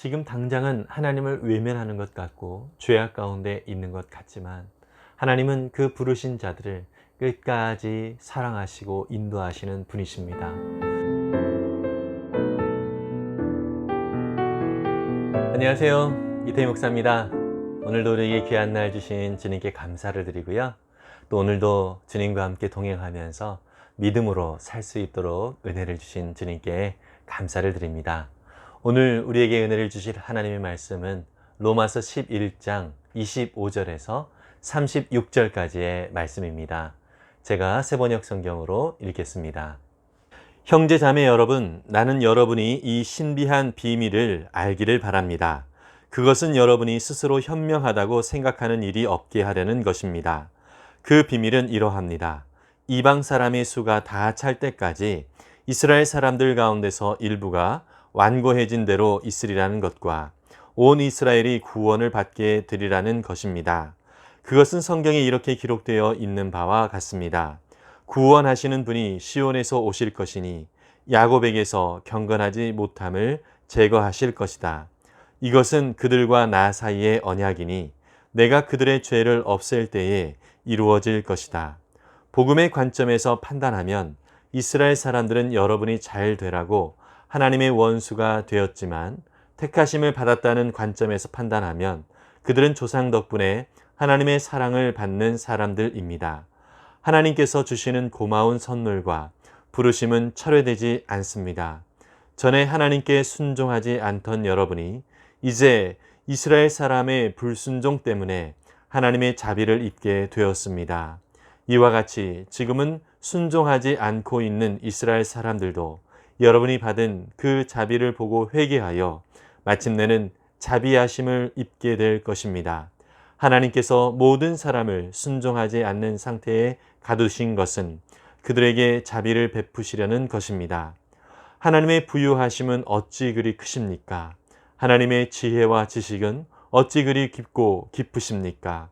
지금 당장은 하나님을 외면하는 것 같고 죄악 가운데 있는 것 같지만 하나님은 그 부르신 자들을 끝까지 사랑하시고 인도하시는 분이십니다. 안녕하세요. 이태희 목사입니다. 오늘도 우리에게 귀한 날 주신 주님께 감사를 드리고요. 또 오늘도 주님과 함께 동행하면서 믿음으로 살 수 있도록 은혜를 주신 주님께 감사를 드립니다. 오늘 우리에게 은혜를 주실 하나님의 말씀은 로마서 11장 25절에서 36절까지의 말씀입니다. 제가 새번역 성경으로 읽겠습니다. 형제 자매 여러분, 나는 여러분이 이 신비한 비밀을 알기를 바랍니다. 그것은 여러분이 스스로 현명하다고 생각하는 일이 없게 하려는 것입니다. 그 비밀은 이러합니다. 이방 사람의 수가 다 찰 때까지 이스라엘 사람들 가운데서 일부가 완고해진 대로 있으리라는 것과 온 이스라엘이 구원을 받게 되리라는 것입니다. 그것은 성경에 이렇게 기록되어 있는 바와 같습니다. 구원하시는 분이 시온에서 오실 것이니 야곱에게서 경건하지 못함을 제거하실 것이다. 이것은 그들과 나 사이의 언약이니 내가 그들의 죄를 없앨 때에 이루어질 것이다. 복음의 관점에서 판단하면 이스라엘 사람들은 여러분이 잘 되라고 하나님의 원수가 되었지만 택하심을 받았다는 관점에서 판단하면 그들은 조상 덕분에 하나님의 사랑을 받는 사람들입니다. 하나님께서 주시는 고마운 선물과 부르심은 철회되지 않습니다. 전에 하나님께 순종하지 않던 여러분이 이제 이스라엘 사람의 불순종 때문에 하나님의 자비를 입게 되었습니다. 이와 같이 지금은 순종하지 않고 있는 이스라엘 사람들도 여러분이 받은 그 자비를 보고 회개하여 마침내는 자비하심을 입게 될 것입니다. 하나님께서 모든 사람을 순종하지 않는 상태에 가두신 것은 그들에게 자비를 베푸시려는 것입니다. 하나님의 부유하심은 어찌 그리 크십니까? 하나님의 지혜와 지식은 어찌 그리 깊고 깊으십니까?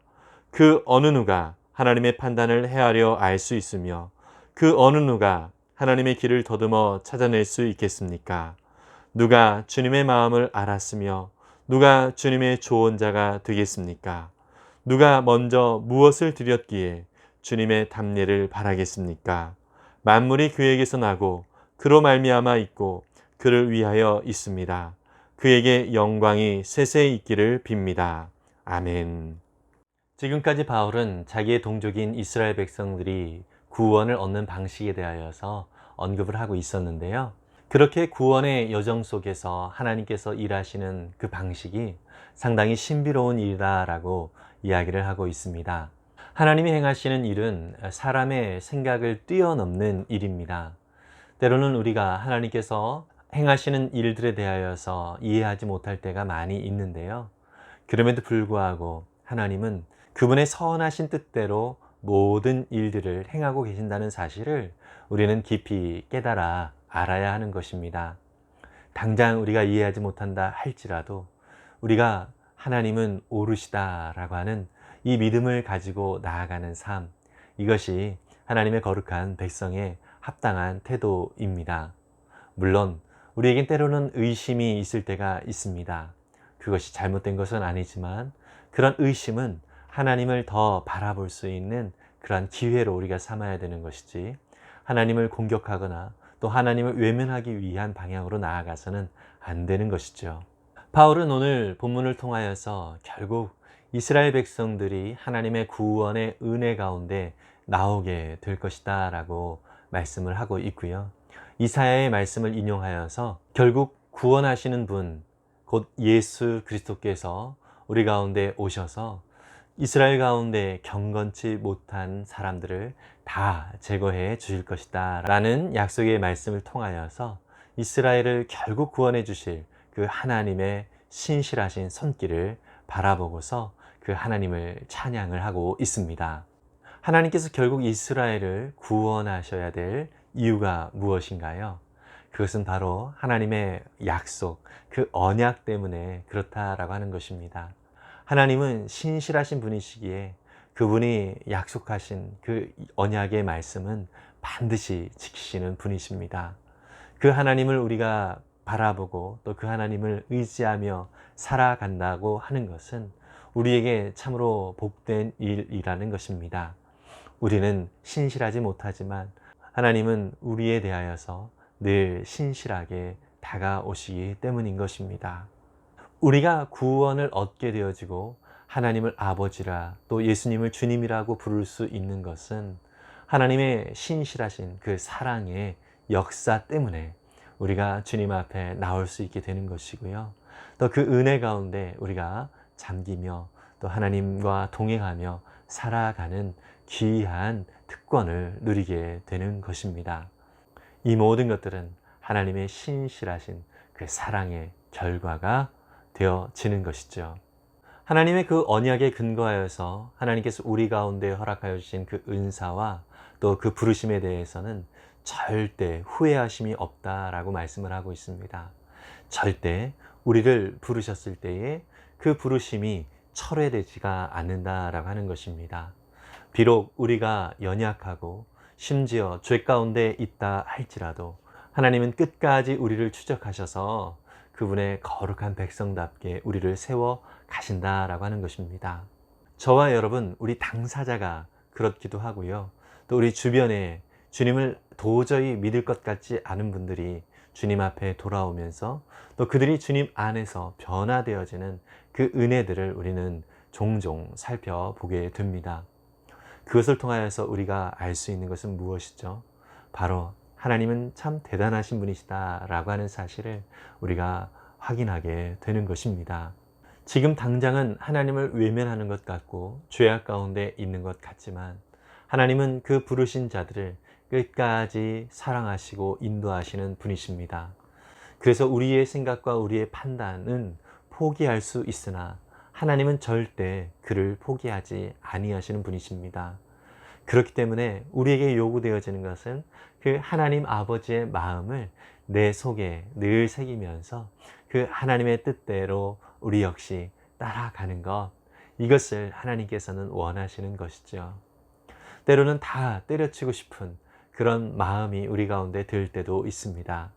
그 어느 누가 하나님의 판단을 헤아려 알 수 있으며 그 어느 누가 하나님의 길을 더듬어 찾아낼 수 있겠습니까? 누가 주님의 마음을 알았으며 누가 주님의 조언자가 되겠습니까? 누가 먼저 무엇을 드렸기에 주님의 답례를 바라겠습니까? 만물이 그에게서 나고 그로 말미암아 있고 그를 위하여 있습니다. 그에게 영광이 세세히 있기를 빕니다. 아멘. 지금까지 바울은 자기의 동족인 이스라엘 백성들이 구원을 얻는 방식에 대하여서 언급을 하고 있었는데요. 그렇게 구원의 여정 속에서 하나님께서 일하시는 그 방식이 상당히 신비로운 일이다라고 이야기를 하고 있습니다. 하나님이 행하시는 일은 사람의 생각을 뛰어넘는 일입니다. 때로는 우리가 하나님께서 행하시는 일들에 대하여서 이해하지 못할 때가 많이 있는데요. 그럼에도 불구하고 하나님은 그분의 선하신 뜻대로 모든 일들을 행하고 계신다는 사실을 우리는 깊이 깨달아 알아야 하는 것입니다. 당장 우리가 이해하지 못한다 할지라도 우리가 하나님은 오르시다라고 하는 이 믿음을 가지고 나아가는 삶, 이것이 하나님의 거룩한 백성의 합당한 태도입니다. 물론 우리에겐 때로는 의심이 있을 때가 있습니다. 그것이 잘못된 것은 아니지만 그런 의심은 하나님을 더 바라볼 수 있는 그런 기회로 우리가 삼아야 되는 것이지, 하나님을 공격하거나 또 하나님을 외면하기 위한 방향으로 나아가서는 안 되는 것이죠. 바울은 오늘 본문을 통하여서 결국 이스라엘 백성들이 하나님의 구원의 은혜 가운데 나오게 될 것이다 라고 말씀을 하고 있고요. 이사야의 말씀을 인용하여서 결국 구원하시는 분, 곧 예수 그리스도께서 우리 가운데 오셔서 이스라엘 가운데 경건치 못한 사람들을 다 제거해 주실 것이다 라는 약속의 말씀을 통하여서 이스라엘을 결국 구원해 주실 그 하나님의 신실하신 손길을 바라보고서 그 하나님을 찬양을 하고 있습니다. 하나님께서 결국 이스라엘을 구원하셔야 될 이유가 무엇인가요? 그것은 바로 하나님의 약속, 그 언약 때문에 그렇다라고 하는 것입니다. 하나님은 신실하신 분이시기에 그분이 약속하신 그 언약의 말씀은 반드시 지키시는 분이십니다. 그 하나님을 우리가 바라보고 또 그 하나님을 의지하며 살아간다고 하는 것은 우리에게 참으로 복된 일이라는 것입니다. 우리는 신실하지 못하지만 하나님은 우리에 대하여서 늘 신실하게 다가오시기 때문인 것입니다. 우리가 구원을 얻게 되어지고 하나님을 아버지라 또 예수님을 주님이라고 부를 수 있는 것은 하나님의 신실하신 그 사랑의 역사 때문에 우리가 주님 앞에 나올 수 있게 되는 것이고요. 또 그 은혜 가운데 우리가 잠기며 또 하나님과 동행하며 살아가는 귀한 특권을 누리게 되는 것입니다. 이 모든 것들은 하나님의 신실하신 그 사랑의 결과가 되어지는 것이죠. 하나님의 그 언약에 근거하여서 하나님께서 우리 가운데 허락하여 주신 그 은사와 또 그 부르심에 대해서는 절대 후회하심이 없다라고 말씀을 하고 있습니다. 절대 우리를 부르셨을 때에 그 부르심이 철회되지가 않는다라고 하는 것입니다. 비록 우리가 연약하고 심지어 죄 가운데 있다 할지라도 하나님은 끝까지 우리를 추적하셔서 그분의 거룩한 백성답게 우리를 세워 가신다라고 하는 것입니다. 저와 여러분, 우리 당사자가 그렇기도 하고요. 또 우리 주변에 주님을 도저히 믿을 것 같지 않은 분들이 주님 앞에 돌아오면서 또 그들이 주님 안에서 변화되어지는 그 은혜들을 우리는 종종 살펴보게 됩니다. 그것을 통하여서 우리가 알 수 있는 것은 무엇이죠? 바로 하나님은 참 대단하신 분이시다라고 하는 사실을 우리가 확인하게 되는 것입니다. 지금 당장은 하나님을 외면하는 것 같고 죄악 가운데 있는 것 같지만 하나님은 그 부르신 자들을 끝까지 사랑하시고 인도하시는 분이십니다. 그래서 우리의 생각과 우리의 판단은 포기할 수 있으나 하나님은 절대 그를 포기하지 아니하시는 분이십니다. 그렇기 때문에 우리에게 요구되어지는 것은 그 하나님 아버지의 마음을 내 속에 늘 새기면서 그 하나님의 뜻대로 우리 역시 따라가는 것, 이것을 하나님께서는 원하시는 것이죠. 때로는 다 때려치고 싶은 그런 마음이 우리 가운데 들 때도 있습니다.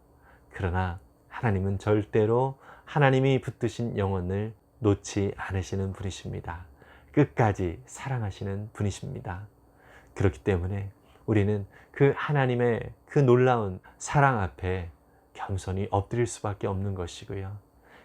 그러나 하나님은 절대로 하나님이 붙드신 영혼을 놓지 않으시는 분이십니다. 끝까지 사랑하시는 분이십니다. 그렇기 때문에 우리는 그 하나님의 그 놀라운 사랑 앞에 겸손히 엎드릴 수밖에 없는 것이고요.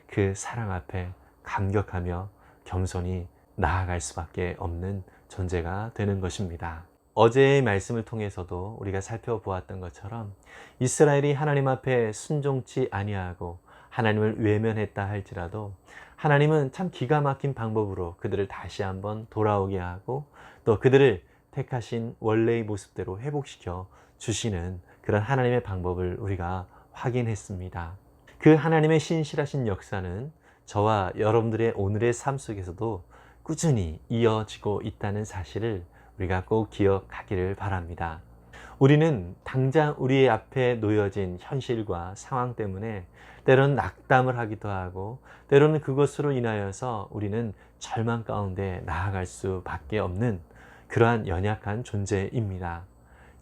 그 사랑 앞에 감격하며 겸손히 나아갈 수밖에 없는 존재가 되는 것입니다. 어제의 말씀을 통해서도 우리가 살펴보았던 것처럼 이스라엘이 하나님 앞에 순종치 아니하고 하나님을 외면했다 할지라도 하나님은 참 기가 막힌 방법으로 그들을 다시 한번 돌아오게 하고 또 그들을 택하신 원래의 모습대로 회복시켜 주시는 그런 하나님의 방법을 우리가 확인했습니다. 그 하나님의 신실하신 역사는 저와 여러분들의 오늘의 삶 속에서도 꾸준히 이어지고 있다는 사실을 우리가 꼭 기억하기를 바랍니다. 우리는 당장 우리 앞에 놓여진 현실과 상황 때문에 때로는 낙담을 하기도 하고 때로는 그것으로 인하여서 우리는 절망 가운데 나아갈 수밖에 없는 그러한 연약한 존재입니다.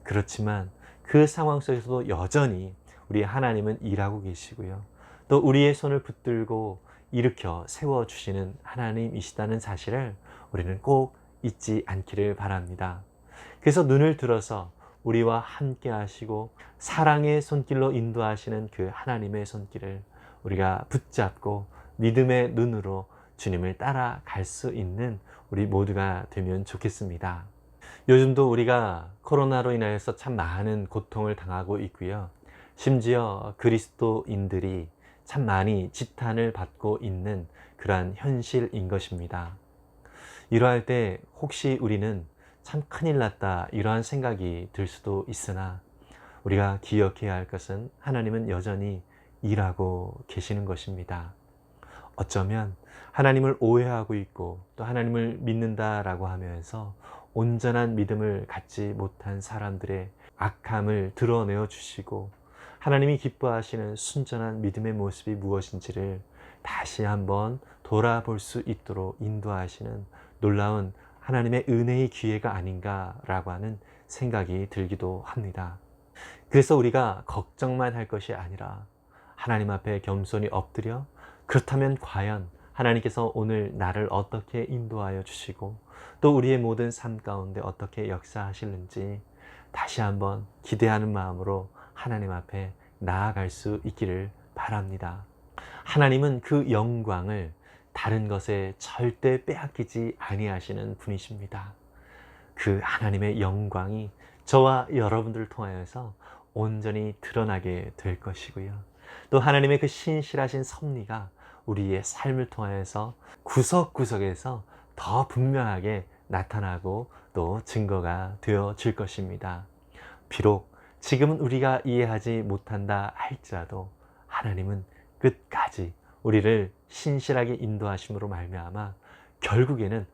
그렇지만 그 상황 속에서도 여전히 우리 하나님은 일하고 계시고요. 또 우리의 손을 붙들고 일으켜 세워주시는 하나님이시다는 사실을 우리는 꼭 잊지 않기를 바랍니다. 그래서 눈을 들어서 우리와 함께 하시고 사랑의 손길로 인도하시는 그 하나님의 손길을 우리가 붙잡고 믿음의 눈으로 주님을 따라갈 수 있는 우리 모두가 되면 좋겠습니다. 요즘도 우리가 코로나로 인하여서 참 많은 고통을 당하고 있고요. 심지어 그리스도인들이 참 많이 지탄을 받고 있는 그러한 현실인 것입니다. 이러할 때 혹시 우리는 참 큰일 났다 이러한 생각이 들 수도 있으나 우리가 기억해야 할 것은 하나님은 여전히 일하고 계시는 것입니다. 어쩌면 하나님을 오해하고 있고 또 하나님을 믿는다라고 하면서 온전한 믿음을 갖지 못한 사람들의 악함을 드러내어 주시고 하나님이 기뻐하시는 순전한 믿음의 모습이 무엇인지를 다시 한번 돌아볼 수 있도록 인도하시는 놀라운 하나님의 은혜의 기회가 아닌가라고 하는 생각이 들기도 합니다. 그래서 우리가 걱정만 할 것이 아니라 하나님 앞에 겸손히 엎드려 그렇다면 과연 하나님께서 오늘 나를 어떻게 인도하여 주시고 또 우리의 모든 삶 가운데 어떻게 역사하실는지 다시 한번 기대하는 마음으로 하나님 앞에 나아갈 수 있기를 바랍니다. 하나님은 그 영광을 다른 것에 절대 빼앗기지 아니하시는 분이십니다. 그 하나님의 영광이 저와 여러분들을 통하여서 온전히 드러나게 될 것이고요. 또 하나님의 그 신실하신 섭리가 우리의 삶을 통하여서 구석구석에서 더 분명하게 나타나고 또 증거가 되어질 것입니다. 비록 지금은 우리가 이해하지 못한다 할지라도 하나님은 끝까지 우리를 신실하게 인도하심으로 말미암아 결국에는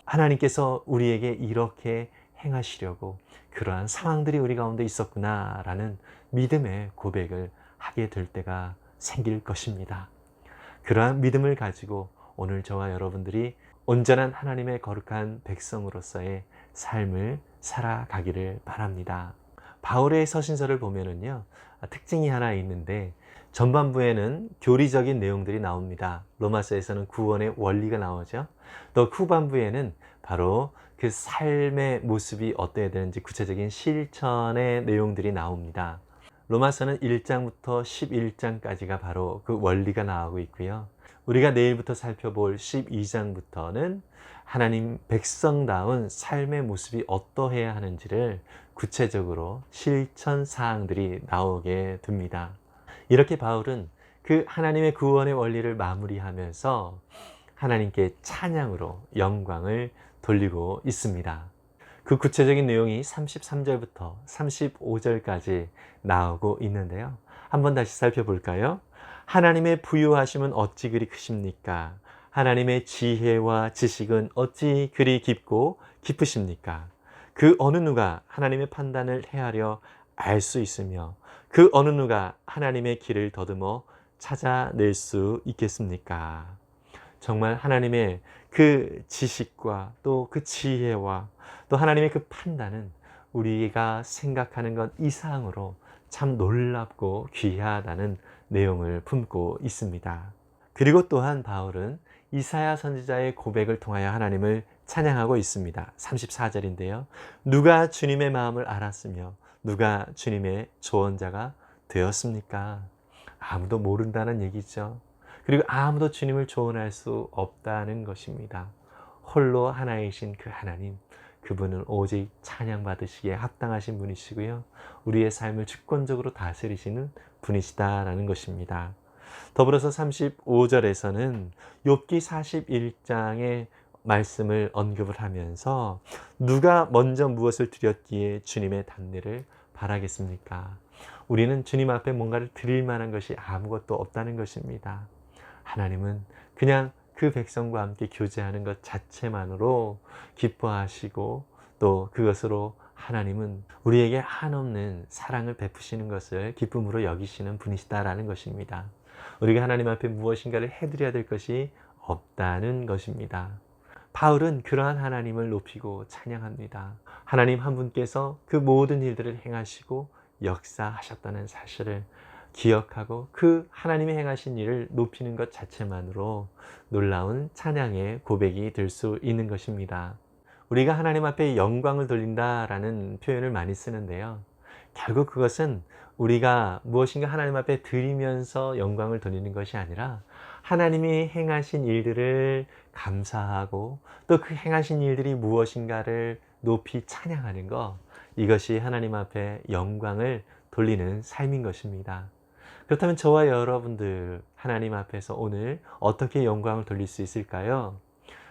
하나님께서 우리에게 이렇게 행하시려고 그러한 상황들이 우리 가운데 있었구나 라는 믿음의 고백을 하게 될 때가 생길 것입니다. 그러한 믿음을 가지고 오늘 저와 여러분들이 온전한 하나님의 거룩한 백성으로서의 삶을 살아가기를 바랍니다. 바울의 서신서를 보면은요, 특징이 하나 있는데 전반부에는 교리적인 내용들이 나옵니다. 로마서에서는 구원의 원리가 나오죠. 또 후반부에는 바로 그 삶의 모습이 어떠해야 되는지 구체적인 실천의 내용들이 나옵니다. 로마서는 1장부터 11장까지가 바로 그 원리가 나오고 있고요. 우리가 내일부터 살펴볼 12장부터는 하나님 백성다운 삶의 모습이 어떠해야 하는지를 구체적으로 실천 사항들이 나오게 됩니다. 이렇게 바울은 그 하나님의 구원의 원리를 마무리하면서 하나님께 찬양으로 영광을 돌리고 있습니다. 그 구체적인 내용이 33절부터 35절까지 나오고 있는데요. 한번 다시 살펴볼까요? 하나님의 부유하심은 어찌 그리 크십니까? 하나님의 지혜와 지식은 어찌 그리 깊고 깊으십니까? 그 어느 누가 하나님의 판단을 헤아려 알 수 있으며 그 어느 누가 하나님의 길을 더듬어 찾아낼 수 있겠습니까? 정말 하나님의 그 지식과 또 그 지혜와 또 하나님의 그 판단은 우리가 생각하는 것 이상으로 참 놀랍고 귀하다는 내용을 품고 있습니다. 그리고 또한 바울은 이사야 선지자의 고백을 통하여 하나님을 찬양하고 있습니다. 34절인데요. 누가 주님의 마음을 알았으며 누가 주님의 조언자가 되었습니까? 아무도 모른다는 얘기죠. 그리고 아무도 주님을 조언할 수 없다는 것입니다. 홀로 하나이신 그 하나님, 그분은 오직 찬양받으시기에 합당하신 분이시고요. 우리의 삶을 주권적으로 다스리시는 분이시다라는 것입니다. 더불어서 35절에서는 욥기 41장의 말씀을 언급을 하면서 누가 먼저 무엇을 드렸기에 주님의 단례를 바라겠습니까? 우리는 주님 앞에 뭔가를 드릴 만한 것이 아무것도 없다는 것입니다. 하나님은 그냥 그 백성과 함께 교제하는 것 자체만으로 기뻐하시고 또 그것으로 하나님은 우리에게 한없는 사랑을 베푸시는 것을 기쁨으로 여기시는 분이시다라는 것입니다. 우리가 하나님 앞에 무엇인가를 해드려야 될 것이 없다는 것입니다. 바울은 그러한 하나님을 높이고 찬양합니다. 하나님 한 분께서 그 모든 일들을 행하시고 역사하셨다는 사실을 기억하고 그 하나님이 행하신 일을 높이는 것 자체만으로 놀라운 찬양의 고백이 될 수 있는 것입니다. 우리가 하나님 앞에 영광을 돌린다라는 표현을 많이 쓰는데요. 결국 그것은 우리가 무엇인가 하나님 앞에 드리면서 영광을 돌리는 것이 아니라 하나님이 행하신 일들을 감사하고 또 그 행하신 일들이 무엇인가를 높이 찬양하는 것, 이것이 하나님 앞에 영광을 돌리는 삶인 것입니다. 그렇다면 저와 여러분들 하나님 앞에서 오늘 어떻게 영광을 돌릴 수 있을까요?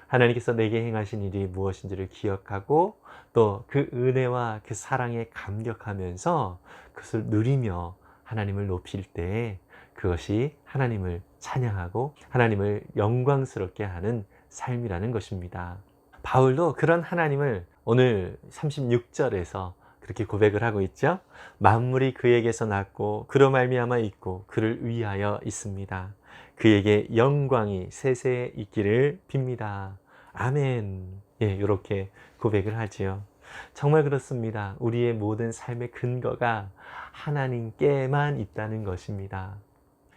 하나님께서 내게 행하신 일이 무엇인지를 기억하고 또 그 은혜와 그 사랑에 감격하면서 그것을 누리며 하나님을 높일 때 그것이 하나님을 찬양하고 하나님을 영광스럽게 하는 삶이라는 것입니다. 바울도 그런 하나님을 오늘 36절에서 그렇게 고백을 하고 있죠. 만물이 그에게서 났고 그로 말미암아 있고 그를 위하여 있습니다. 그에게 영광이 세세에 있기를 빕니다. 아멘. 이렇게 고백을 하지요. 정말 그렇습니다. 우리의 모든 삶의 근거가 하나님께만 있다는 것입니다.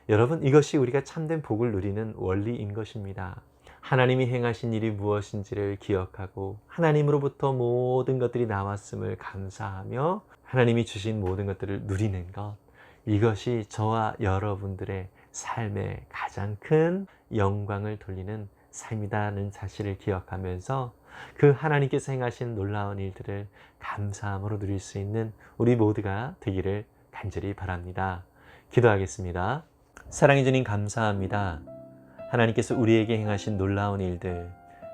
여러분, 이것이 우리가 참된 복을 누리는 원리인 것입니다. 하나님이 행하신 일이 무엇인지를 기억하고 하나님으로부터 모든 것들이 나왔음을 감사하며 하나님이 주신 모든 것들을 누리는 것, 이것이 저와 여러분들의 삶의 가장 큰 영광을 돌리는 삶이라는 사실을 기억하면서 그 하나님께서 행하신 놀라운 일들을 감사함으로 누릴 수 있는 우리 모두가 되기를 간절히 바랍니다. 기도하겠습니다. 사랑해 주님, 감사합니다. 하나님께서 우리에게 행하신 놀라운 일들,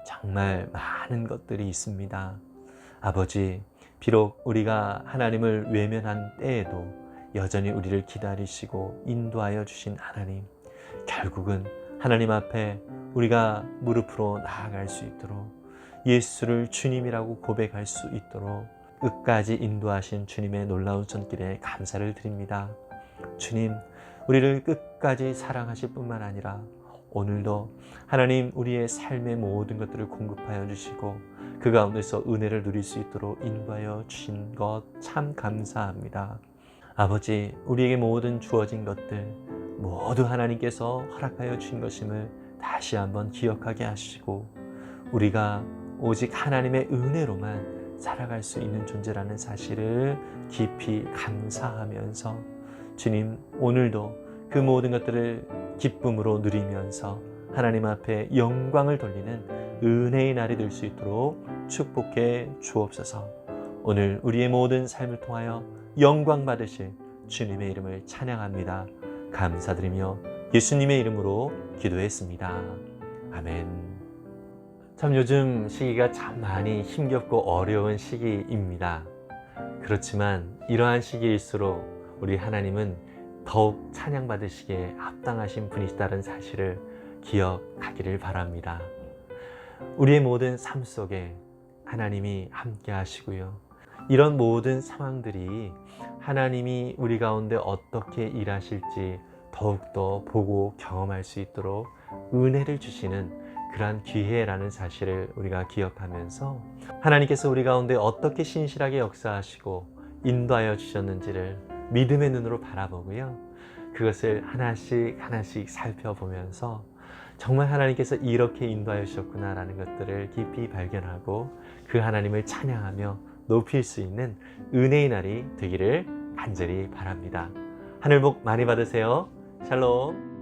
정말 많은 것들이 있습니다. 아버지, 비록 우리가 하나님을 외면한 때에도 여전히 우리를 기다리시고 인도하여 주신 하나님, 결국은 하나님 앞에 우리가 무릎으로 나아갈 수 있도록, 예수를 주님이라고 고백할 수 있도록 끝까지 인도하신 주님의 놀라운 손길에 감사를 드립니다. 주님, 우리를 끝까지 사랑하실 뿐만 아니라 오늘도 하나님 우리의 삶의 모든 것들을 공급하여 주시고 그 가운데서 은혜를 누릴 수 있도록 인도하여 주신 것 참 감사합니다. 아버지, 우리에게 모든 주어진 것들 모두 하나님께서 허락하여 주신 것임을 다시 한번 기억하게 하시고 우리가 오직 하나님의 은혜로만 살아갈 수 있는 존재라는 사실을 깊이 감사하면서 주님, 오늘도 그 모든 것들을 기쁨으로 누리면서 하나님 앞에 영광을 돌리는 은혜의 날이 될 수 있도록 축복해 주옵소서. 오늘 우리의 모든 삶을 통하여 영광 받으실 주님의 이름을 찬양합니다. 감사드리며 예수님의 이름으로 기도했습니다. 아멘. 참 요즘 시기가 참 많이 힘겹고 어려운 시기입니다. 그렇지만 이러한 시기일수록 우리 하나님은 더욱 찬양받으시기에 합당하신 분이시다는 사실을 기억하기를 바랍니다. 우리의 모든 삶 속에 하나님이 함께 하시고요. 이런 모든 상황들이 하나님이 우리 가운데 어떻게 일하실지 더욱더 보고 경험할 수 있도록 은혜를 주시는 그러한 기회라는 사실을 우리가 기억하면서 하나님께서 우리 가운데 어떻게 신실하게 역사하시고 인도하여 주셨는지를 믿음의 눈으로 바라보고요. 그것을 하나씩 하나씩 살펴보면서 정말 하나님께서 이렇게 인도하여 주셨구나라는 것들을 깊이 발견하고 그 하나님을 찬양하며 높일 수 있는 은혜의 날이 되기를 간절히 바랍니다. 하늘 복 많이 받으세요. 샬롬.